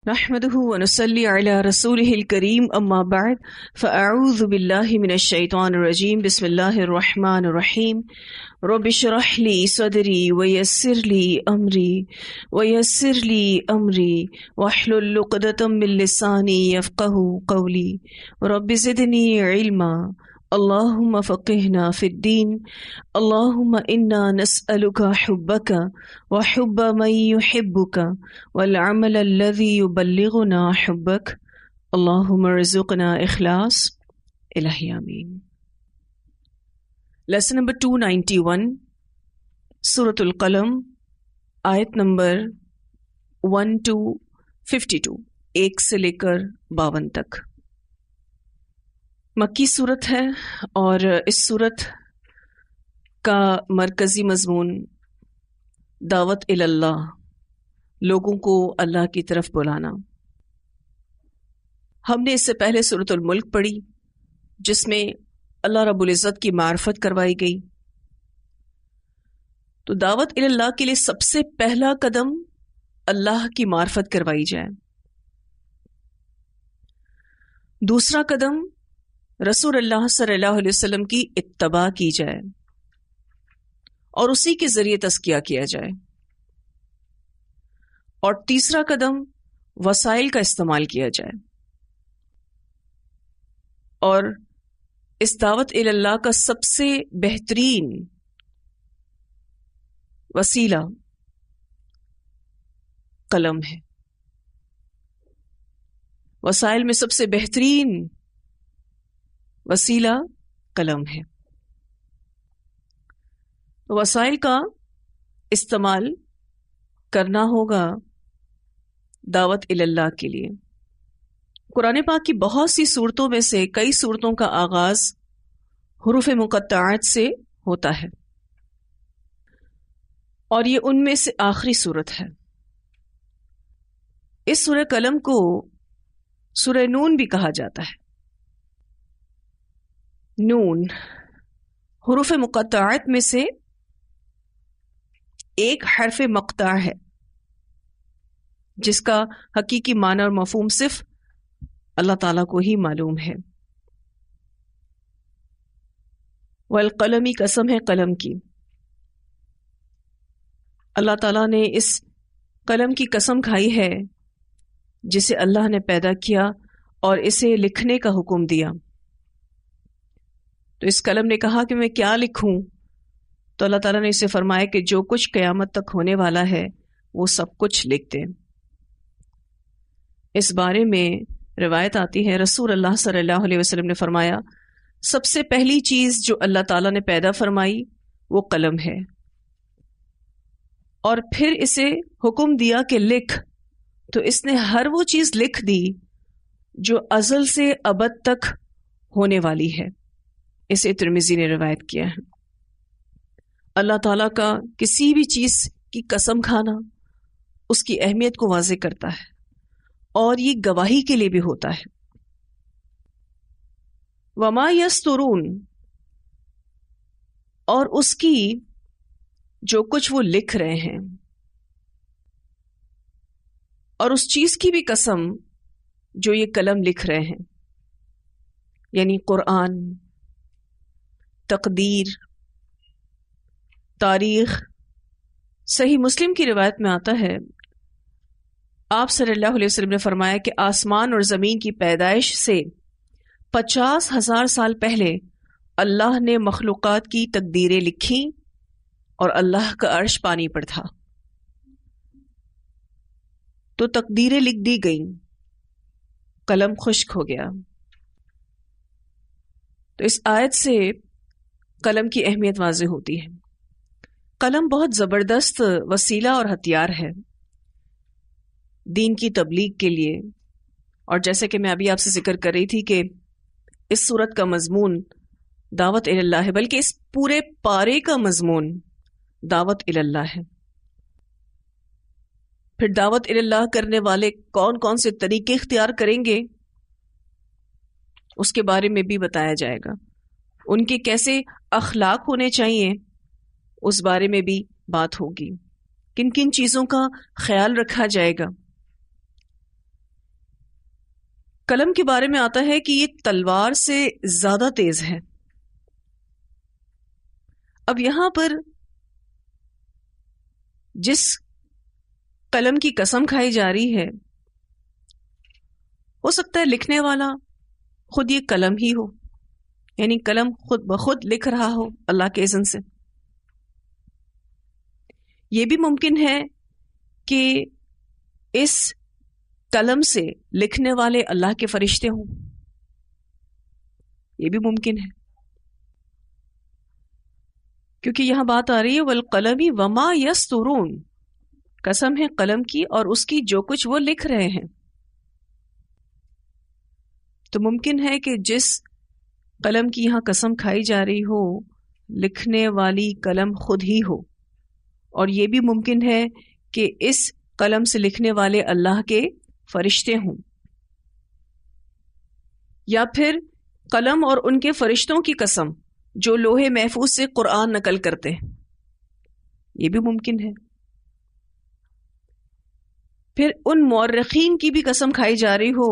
نحمده ونصلي على رسوله الكريم أما بعد فأعوذ بالله من الشيطان الرجيم بسم الله الرحمن الرحيم رب اشرح لي صدري ويسر لي أمري واحلل عقدة من لساني يفقهوا قولي رب زدني علما اللهم فقهنا في الدين اللهم إنا نسألك حبك وحب من يحبك والعمل الذي يبلغنا حبك اللهم ارزقنا إخلاص الہی آمین۔ لیسن نمبر 291 سورۃ القلم، آیت نمبر 1 to 52، 1 سے لے کر 52 تک۔ مکی صورت ہے اور اس صورت کا مرکزی مضمون دعوت اللہ، لوگوں کو اللہ کی طرف بلانا۔ ہم نے اس سے پہلے سورۃ الملک پڑھی جس میں اللہ رب العزت کی معرفت کروائی گئی۔ تو دعوت اللہ کے لیے سب سے پہلا قدم اللہ کی معرفت کروائی جائے، دوسرا قدم رسول اللہ صلی اللہ علیہ وسلم کی اتباع کی جائے اور اسی کے ذریعے تزکیہ کیا جائے، اور تیسرا قدم وسائل کا استعمال کیا جائے، اور اس دعوت اللہ کا سب سے بہترین وسیلہ قلم ہے۔ وسائل میں سب سے بہترین وسیلہ قلم ہے۔ وسائل کا استعمال کرنا ہوگا دعوت اللہ کے لیے۔ قرآن پاک کی بہت سی صورتوں میں سے کئی صورتوں کا آغاز حروف مقطعات سے ہوتا ہے، اور یہ ان میں سے آخری صورت ہے۔ اس سورہ قلم کو سورہ نون بھی کہا جاتا ہے۔ نون حروف مقطعات میں سے ایک حرف مقطع ہے جس کا حقیقی معنی اور مفہوم صرف اللہ تعالیٰ کو ہی معلوم ہے۔ والقلمی قسم ہے قلم کی، اللہ تعالیٰ نے اس قلم کی قسم کھائی ہے جسے اللہ نے پیدا کیا اور اسے لکھنے کا حکم دیا۔ تو اس قلم نے کہا کہ میں کیا لکھوں؟ تو اللہ تعالیٰ نے اسے فرمایا کہ جو کچھ قیامت تک ہونے والا ہے وہ سب کچھ لکھ دے۔ اس بارے میں روایت آتی ہے رسول اللہ صلی اللہ علیہ وسلم نے فرمایا سب سے پہلی چیز جو اللہ تعالیٰ نے پیدا فرمائی وہ قلم ہے، اور پھر اسے حکم دیا کہ لکھ، تو اس نے ہر وہ چیز لکھ دی جو ازل سے ابد تک ہونے والی ہے۔ اسے ترمذی نے روایت کیا ہے۔ اللہ تعالیٰ کا کسی بھی چیز کی قسم کھانا اس کی اہمیت کو واضح کرتا ہے، اور یہ گواہی کے لیے بھی ہوتا ہے۔ وما یسترون، اور اس کی جو کچھ وہ لکھ رہے ہیں، اور اس چیز کی بھی قسم جو یہ قلم لکھ رہے ہیں، یعنی قرآن، تقدیر، تاریخ۔ صحیح مسلم کی روایت میں آتا ہے آپ صلی اللہ علیہ وسلم نے فرمایا کہ آسمان اور زمین کی پیدائش سے 50,000 سال پہلے اللہ نے مخلوقات کی تقدیریں لکھیں، اور اللہ کا عرش پانی پر تھا۔ تو تقدیریں لکھ دی گئیں، قلم خشک ہو گیا۔ تو اس آیت سے قلم کی اہمیت واضح ہوتی ہے۔ قلم بہت زبردست وسیلہ اور ہتھیار ہے دین کی تبلیغ کے لیے، اور جیسے کہ میں ابھی آپ سے ذکر کر رہی تھی کہ اس صورت کا مضمون دعوت اللہ ہے، بلکہ اس پورے پارے کا مضمون دعوت اللہ ہے۔ پھر دعوت اللہ کرنے والے کون کون سے طریقے اختیار کریں گے اس کے بارے میں بھی بتایا جائے گا، ان کے کیسے اخلاق ہونے چاہیے اس بارے میں بھی بات ہوگی، کن کن چیزوں کا خیال رکھا جائے گا۔ قلم کے بارے میں آتا ہے کہ یہ تلوار سے زیادہ تیز ہے. اب یہاں پر جس قلم کی قسم کھائی جا رہی ہے، ہو سکتا ہے لکھنے والا خود یہ قلم ہی ہو، یعنی قلم خود بخود لکھ رہا ہو اللہ کے اذن سے. یہ بھی ممکن ہے کہ اس قلم سے لکھنے والے اللہ کے فرشتے ہوں، یہ بھی ممکن ہے، کیونکہ یہاں بات آ رہی ہے والقلم وما یسطرون، قسم ہے قلم کی اور اس کی جو کچھ وہ لکھ رہے ہیں. تو ممکن ہے کہ جس قلم کی یہاں قسم کھائی جا رہی ہو لکھنے والی قلم خود ہی ہو، اور یہ بھی ممکن ہے کہ اس قلم سے لکھنے والے اللہ کے فرشتے ہوں، یا پھر قلم اور ان کے فرشتوں کی قسم جو لوح محفوظ سے قرآن نقل کرتے ہیں، یہ بھی ممکن ہے. پھر ان مورخین کی بھی قسم کھائی جا رہی ہو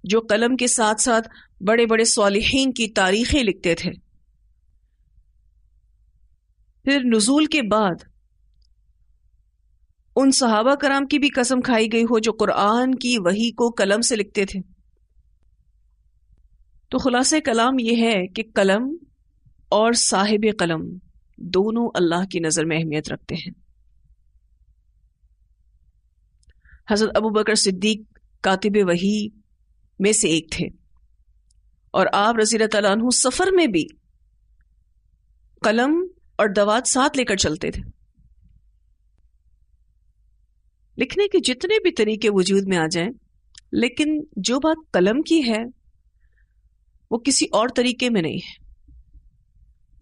جو قلم کے ساتھ ساتھ بڑے بڑے صالحین کی تاریخیں لکھتے تھے. پھر نزول کے بعد ان صحابہ کرام کی بھی قسم کھائی گئی ہو جو قرآن کی وحی کو قلم سے لکھتے تھے. تو خلاصہ کلام یہ ہے کہ قلم اور صاحب قلم دونوں اللہ کی نظر میں اہمیت رکھتے ہیں. حضرت ابو بکر صدیق کاتب وحی میں سے ایک تھے، اور آپ رضی اللہ تعالیٰ عنہ سفر میں بھی قلم اور دوات ساتھ لے کر چلتے تھے. لکھنے کے جتنے بھی طریقے وجود میں آ جائیں، لیکن جو بات قلم کی ہے وہ کسی اور طریقے میں نہیں ہے.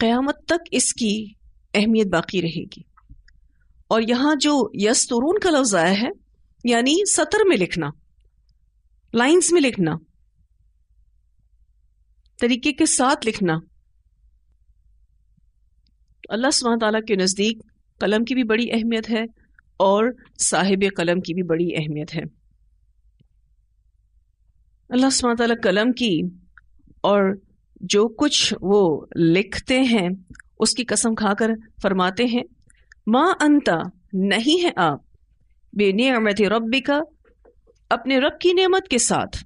قیامت تک اس کی اہمیت باقی رہے گی. اور یہاں جو یسترون کا لفظ آیا ہے، یعنی سطر میں لکھنا، لائنز میں لکھنا، طریقے کے ساتھ لکھنا. اللہ سبحانہ تعالیٰ کے نزدیک قلم کی بھی بڑی اہمیت ہے اور صاحب قلم کی بھی بڑی اہمیت ہے. اللہ سبحانہ تعالیٰ قلم کی اور جو کچھ وہ لکھتے ہیں اس کی قسم کھا کر فرماتے ہیں ما انت، نہیں ہے آپ، بنعمت ربک، اپنے رب کی نعمت کے ساتھ،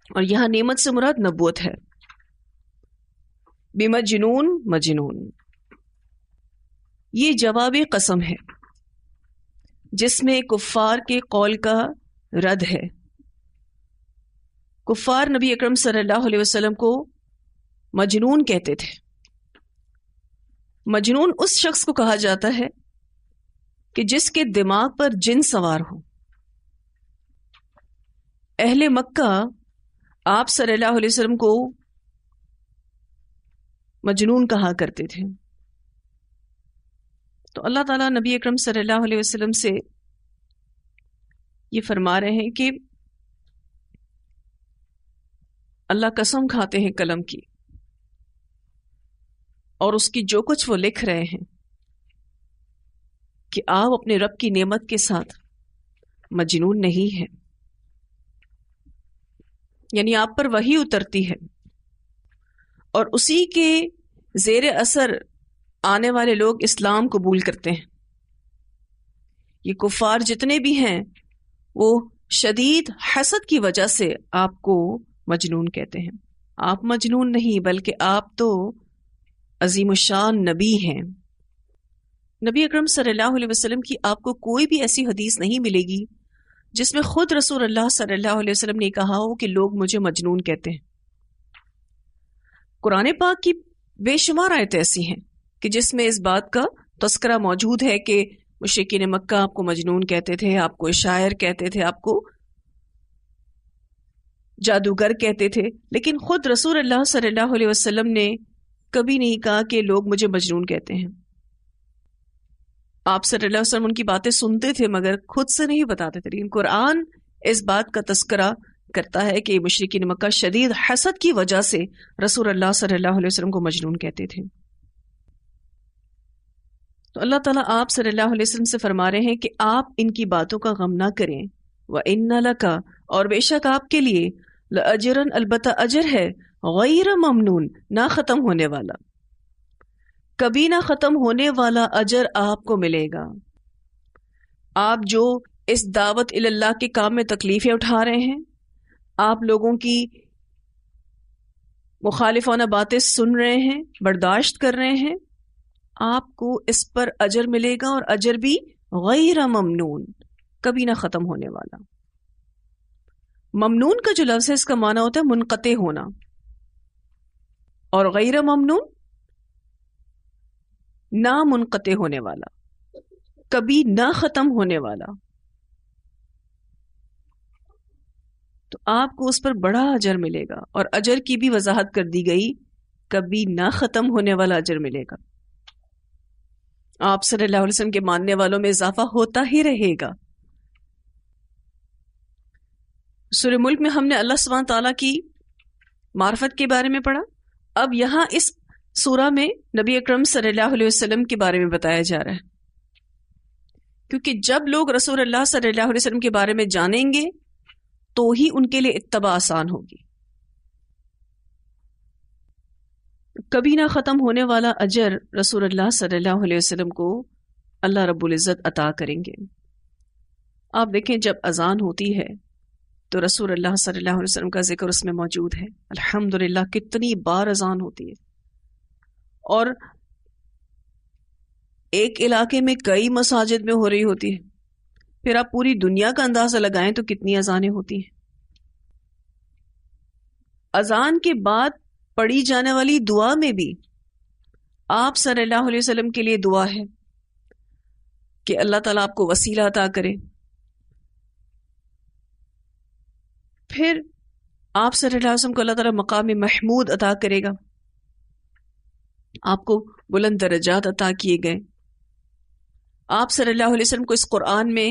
اور یہاں نعمت سے مراد نبوت ہے، بمجنون، مجنون. یہ جواب قسم ہے جس میں کفار کے قول کا رد ہے. کفار نبی اکرم صلی اللہ علیہ وسلم کو مجنون کہتے تھے. مجنون اس شخص کو کہا جاتا ہے کہ جس کے دماغ پر جن سوار ہو. اہل مکہ آپ صلی اللہ علیہ وسلم کو مجنون کہا کرتے تھے. تو اللہ تعالیٰ نبی اکرم صلی اللہ علیہ وسلم سے یہ فرما رہے ہیں کہ اللہ قسم کھاتے ہیں قلم کی اور اس کی جو کچھ وہ لکھ رہے ہیں کہ آپ اپنے رب کی نعمت کے ساتھ مجنون نہیں ہیں، یعنی آپ پر وحی اترتی ہے اور اسی کے زیر اثر آنے والے لوگ اسلام قبول کرتے ہیں. یہ کفار جتنے بھی ہیں وہ شدید حسد کی وجہ سے آپ کو مجنون کہتے ہیں. آپ مجنون نہیں بلکہ آپ تو عظیم الشان نبی ہیں. نبی اکرم صلی اللہ علیہ وسلم کی آپ کو کوئی بھی ایسی حدیث نہیں ملے گی جس میں خود رسول اللہ صلی اللہ علیہ وسلم نے کہا ہو کہ لوگ مجھے مجنون کہتے ہیں. قرآن پاک کی بے شمار آیتیں ایسی ہیں کہ جس میں اس بات کا تذکرہ موجود ہے کہ مشرکین مکہ آپ کو مجنون کہتے تھے، آپ کو شاعر کہتے تھے، آپ کو جادوگر کہتے تھے. لیکن خود رسول اللہ صلی اللہ علیہ وسلم نے کبھی نہیں کہا کہ لوگ مجھے مجنون کہتے ہیں. آپ صلی اللہ علیہ وسلم ان کی باتیں سنتے تھے مگر خود سے نہیں بتاتے تھے. لیکن قرآن اس بات کا تذکرہ کرتا ہے کہ مشرکین مکہ شدید حسد کی وجہ سے رسول اللہ صلی اللہ علیہ وسلم کو مجنون کہتے تھے. تو اللہ تعالیٰ آپ صلی اللہ علیہ وسلم سے فرما رہے ہیں کہ آپ ان کی باتوں کا غم نہ کریں. وَإِنَّ لَكَ، اور بے شک آپ کے لیے لأجرن البتہ اجر ہے، غیر ممنون نہ ختم ہونے والا، کبھی نہ ختم ہونے والا اجر آپ کو ملے گا۔ آپ جو اس دعوت اللہ کے کام میں تکلیفیں اٹھا رہے ہیں، آپ لوگوں کی مخالفانہ باتیں سن رہے ہیں، برداشت کر رہے ہیں، آپ کو اس پر اجر ملے گا، اور اجر بھی غیر ممنون، کبھی نہ ختم ہونے والا۔ ممنون کا جو لفظ ہے اس کا معنی ہوتا ہے منقطع ہونا، اور غیر ممنون نہ منقطع ہونے والا، کبھی نہ ختم ہونے والا۔ تو آپ کو اس پر بڑا اجر ملے گا، اور اجر کی بھی وضاحت کر دی گئی، کبھی نہ ختم ہونے والا اجر ملے گا۔ آپ صلی اللہ علیہ وسلم کے ماننے والوں میں اضافہ ہوتا ہی رہے گا۔ سورہ ملک میں ہم نے اللہ سبحانہ تعالیٰ کی معرفت کے بارے میں پڑھا، اب یہاں اس سورہ میں نبی اکرم صلی اللہ علیہ وسلم کے بارے میں بتایا جا رہا ہے، کیونکہ جب لوگ رسول اللہ صلی اللہ علیہ وسلم کے بارے میں جانیں گے تو ہی ان کے لیے اتباع آسان ہوگی۔ کبھی نہ ختم ہونے والا اجر رسول اللہ صلی اللہ علیہ وسلم کو اللہ رب العزت عطا کریں گے۔ آپ دیکھیں جب اذان ہوتی ہے تو رسول اللہ صلی اللہ علیہ وسلم کا ذکر اس میں موجود ہے۔ الحمدللہ کتنی بار اذان ہوتی ہے، اور ایک علاقے میں کئی مساجد میں ہو رہی ہوتی ہے، پھر آپ پوری دنیا کا اندازہ لگائیں تو کتنی اذانیں ہوتی ہیں۔ اذان کے بعد پڑھی جانے والی دعا میں بھی آپ صلی اللہ علیہ وسلم کے لیے دعا ہے کہ اللہ تعالیٰ آپ کو وسیلہ عطا کرے، پھر آپ صلی اللہ علیہ وسلم کو اللہ تعالیٰ مقام محمود عطا کرے گا، آپ کو بلند درجات عطا کیے گئے۔ آپ صلی اللہ علیہ وسلم کو اس قرآن میں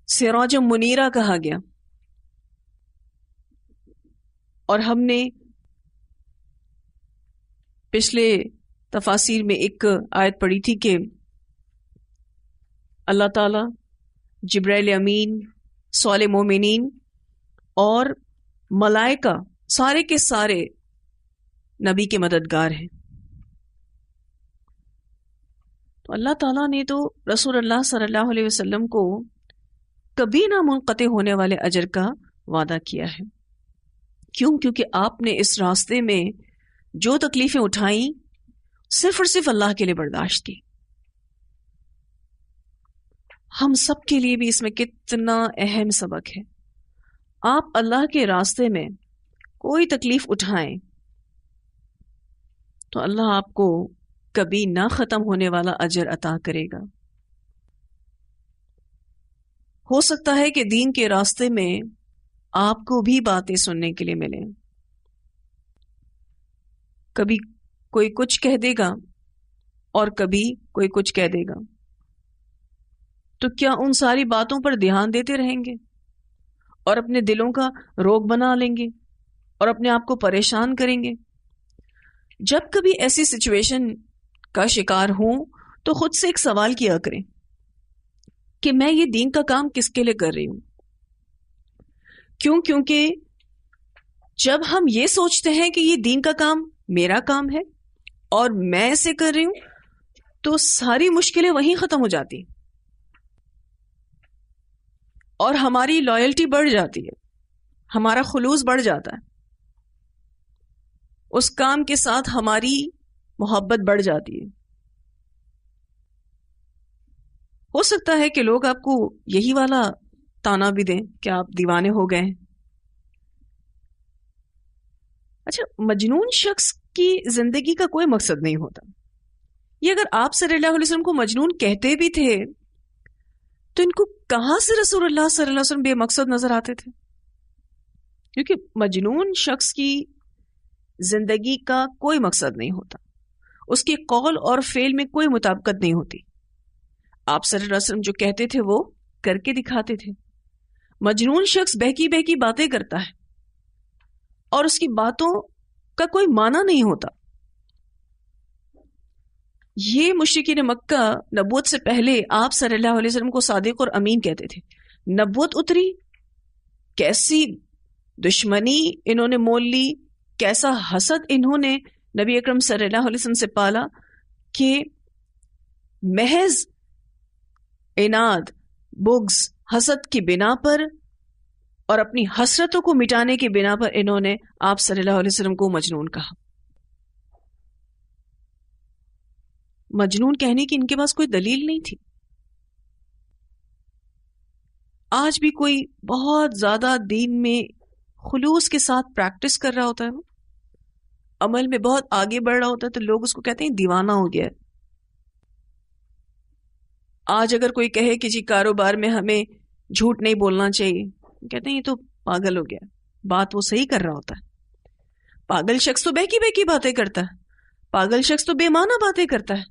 سراج منیرہ کہا گیا، اور ہم نے پچھلے تفاسیر میں ایک آیت پڑھی تھی کہ اللہ تعالیٰ جبرائیل امین، صالح مومنین اور ملائکہ سارے کے سارے نبی کے مددگار ہیں۔ تو اللہ تعالیٰ نے تو رسول اللہ صلی اللہ علیہ وسلم کو کبھی نہ منقطع ہونے والے اجر کا وعدہ کیا ہے۔ کیوں؟ کیونکہ آپ نے اس راستے میں جو تکلیفیں اٹھائیں صرف اور صرف اللہ کے لیے برداشت کی۔ ہم سب کے لیے بھی اس میں کتنا اہم سبق ہے۔ آپ اللہ کے راستے میں کوئی تکلیف اٹھائیں تو اللہ آپ کو کبھی نہ ختم ہونے والا اجر عطا کرے گا۔ ہو سکتا ہے کہ دین کے راستے میں آپ کو بھی باتیں سننے کے لیے ملیں، کبھی کوئی کچھ کہہ دے گا اور کبھی کوئی کچھ کہہ دے گا، تو کیا ان ساری باتوں پر دھیان دیتے رہیں گے اور اپنے دلوں کا روگ بنا لیں گے اور اپنے آپ کو پریشان کریں گے؟ جب کبھی ایسی سچویشن کا شکار ہوں تو خود سے ایک سوال کیا کریں کہ میں یہ دین کا کام کس کے لیے کر رہی ہوں؟ کیونکہ جب ہم یہ سوچتے ہیں کہ یہ دین کا کام میرا کام ہے اور میں ایسے کر رہی ہوں تو ساری مشکلیں وہیں ختم ہو جاتی اور ہماری لائلٹی بڑھ جاتی ہے، ہمارا خلوص بڑھ جاتا ہے، اس کام کے ساتھ ہماری محبت بڑھ جاتی ہے۔ ہو سکتا ہے کہ لوگ آپ کو یہی والا تانا بھی دیں کہ آپ دیوانے ہو گئے ہیں۔ اچھا، مجنون شخص کی زندگی کا کوئی مقصد نہیں ہوتا۔ یہ اگر آپ صلی اللہ علیہ وسلم کو مجنون کہتے بھی تھے تو ان کو کہاں سے رسول اللہ صلی اللہ علیہ وسلم بے مقصد نظر آتے تھے؟ کیونکہ مجنون شخص کی زندگی کا کوئی مقصد نہیں ہوتا، اس کے قول اور فعل میں کوئی مطابقت نہیں ہوتی۔ آپ صلی اللہ علیہ وسلم جو کہتے تھے وہ کر کے دکھاتے تھے۔ مجنون شخص بہکی بہکی باتیں کرتا ہے اور اس کی باتوں کا کوئی معنی نہیں ہوتا۔ یہ مشرکین مکہ نبوت سے پہلے آپ صلی اللہ علیہ وسلم کو صادق اور امین کہتے تھے۔ نبوت اتری، کیسی دشمنی انہوں نے مول لی، کیسا حسد انہوں نے نبی اکرم صلی اللہ علیہ وسلم سے پالا کہ محض عناد، بغض، حسد کی بنا پر اور اپنی حسرتوں کو مٹانے کی بنا پر انہوں نے آپ صلی اللہ علیہ وسلم کو مجنون کہا. مجنون کہنے کی ان کے پاس کوئی دلیل نہیں تھی. آج بھی کوئی بہت زیادہ دین میں خلوص کے ساتھ پریکٹس کر رہا ہوتا ہے، عمل میں بہت آگے بڑھ رہا ہوتا ہے، تو لوگ اس کو کہتے ہیں دیوانہ ہو گیا ہے. آج اگر کوئی کہے کہ جی کاروبار میں ہمیں جھوٹ نہیں بولنا چاہیے، کہتے ہیں یہ تو پاگل ہو گیا. بات وہ صحیح کر رہا ہوتا ہے. پاگل شخص تو بہکی بہکی باتیں کرتا ہے، پاگل شخص تو بے معنی باتیں کرتا ہے،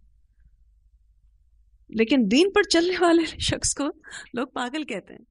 لیکن دین پر چلنے والے شخص کو لوگ پاگل کہتے ہیں.